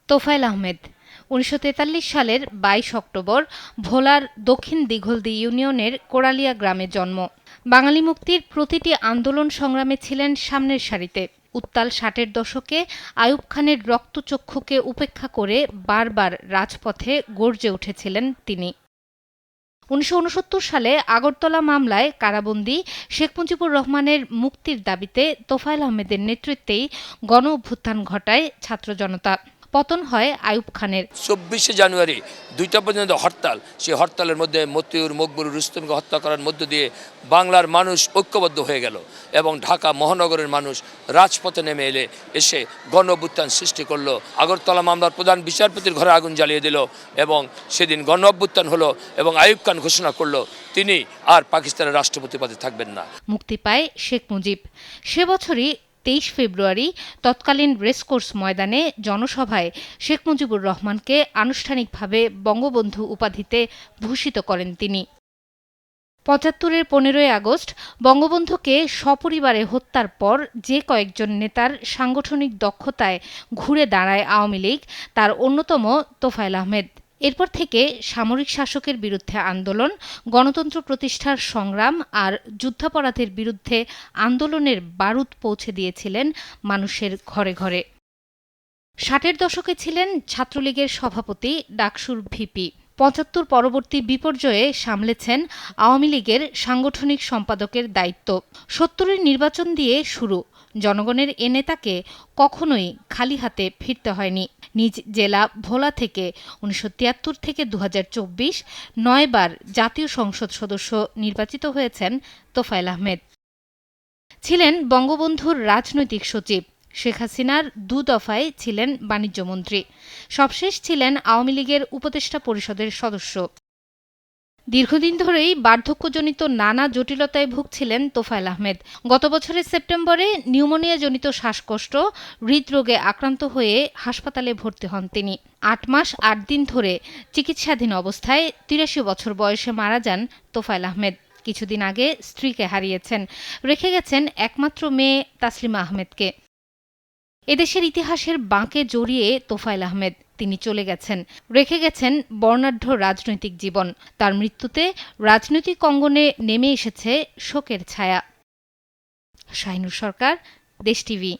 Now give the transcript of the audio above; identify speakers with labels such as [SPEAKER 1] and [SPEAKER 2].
[SPEAKER 1] তোফায়েল আহমেদ ১৯৪৩ সালের ২২ অক্টোবর ভোলার দক্ষিণ দিঘলদী ইউনিয়নের কোড়ালিয়া গ্রামে জন্ম। বাঙালি মুক্তির প্রতিটি আন্দোলন সংগ্রামে ছিলেন সামনের সারিতে। উত্তাল ৬০-এর দশকে আইয়ুব খানের রক্তচক্ষুকে উপেক্ষা করে বারবার রাজপথে গর্জে উঠেছিলেন তিনি। ১৯৬৯ সালে আগরতলা মামলায় কারাবন্দী শেখ মুজিবুর রহমানের মুক্তির দাবিতে তোফায়েল আহমেদের নেতৃত্বেই গণ-অভ্যুত্থান ঘটায় ছাত্র জনতা। পতন হয় আইয়ুব খানের।
[SPEAKER 2] ২৪শে জানুয়ারি ২টা পর্যন্ত হরতাল। সেই হরতালের মধ্যে মতিউর, মকবুল, রুস্তমকে হত্যা করার মধ্য দিয়ে বাংলার মানুষ ঐক্যবদ্ধ হয়ে গেল এবং ঢাকা মহানগরের মানুষ রাজপথে নেমে এসে গণ-অভ্যুত্থান সৃষ্টি করলো। আগরতলা মামলার প্রধান বিচারপতির ঘরে আগুন জ্বালিয়ে দিল এবং সেদিন গণ-অভ্যুত্থান হলো এবং আইয়ুব খান ঘোষণা করলো তিনি আর পাকিস্তানের রাষ্ট্রপতি পদে থাকবেন না।
[SPEAKER 1] মুক্তি পায় শেখ মুজিব। সে বছরই ২৩ ফেব্রুয়ারি তৎকালীন রেসকোর্স ময়দানে জনসভায় শেখ মুজিবুর রহমানকে আনুষ্ঠানিকভাবে বঙ্গবন্ধু উপাধিতে ভূষিত করেন তিনি। ৭৫-এর ১৫ই আগস্ট বঙ্গবন্ধুকে সপরিবারে হত্যার পর যে কয়েকজন নেতার সাংগঠনিক দক্ষতায় ঘুরে দাঁড়ায় আওয়ামী লীগ, তার অন্যতম তোফায়েল আহমেদ। এরপর থেকে সামরিক শাসকের বিরুদ্ধে আন্দোলন, গণতন্ত্র প্রতিষ্ঠার সংগ্রাম আর যুদ্ধাপরাধের বিরুদ্ধে আন্দোলনের বারুদ পৌঁছে দিয়েছিলেন মানুষের ঘরে ঘরে। ৬০-এর দশকে ছিলেন ছাত্রলীগের সভাপতি, ডাকসুর ভিপি। ৭৫ পরবর্তী বিপর্যয়ে সামলেছেন আওয়ামী লীগের সাংগঠনিক সম্পাদকের দায়িত্ব। ৭০-এর নির্বাচন দিয়ে শুরু। জনগণের এ নেতাকে কখনোই খালি হাতে ফিরতে হয়নি। নিজ জেলা ভোলা থেকে ১৯৭৩ থেকে ২০২৪ ৯ বার জাতীয় সংসদ সদস্য নির্বাচিত হয়েছেন তোফায়েল আহমেদ। ছিলেন বঙ্গবন্ধুর রাজনৈতিক সচিব। শেখ হাসিনার ২ দফায় ছিলেন বাণিজ্যমন্ত্রী। সবশেষ ছিলেন আওয়ামী লীগের উপদেষ্টা পরিষদের সদস্য। দীর্ঘদিন ধরেই বার্ধক্যজনিত নানা জটিলতায় ভুগছিলেন তোফায়েল আহমেদ। গত বছরের সেপ্টেম্বরে নিউমোনিয়াজনিত শ্বাসকষ্ট, হৃদরোগে আক্রান্ত হয়ে হাসপাতালে ভর্তি হন তিনি। ৮ মাস ৮ দিন ধরে চিকিৎসাধীন অবস্থায় ৮৩ বছর বয়সে মারা যান তোফায়েল আহমেদ। কিছুদিন আগে স্ত্রীকে হারিয়েছেন, রেখে গেছেন একমাত্র মেয়ে তাসলিমা আহমেদকে। এদেশের ইতিহাসের বাঁকে জড়িয়ে তোফায়েল আহমেদ। তিনি চলে গেছেন, রেখে গেছেন বর্ণাঢ্য রাজনৈতিক জীবন। তার মৃত্যুতে রাজনৈতিক অঙ্গনে নেমে এসেছে শোকের ছায়া। শাহিনুর সরকার, দেশ টিভি।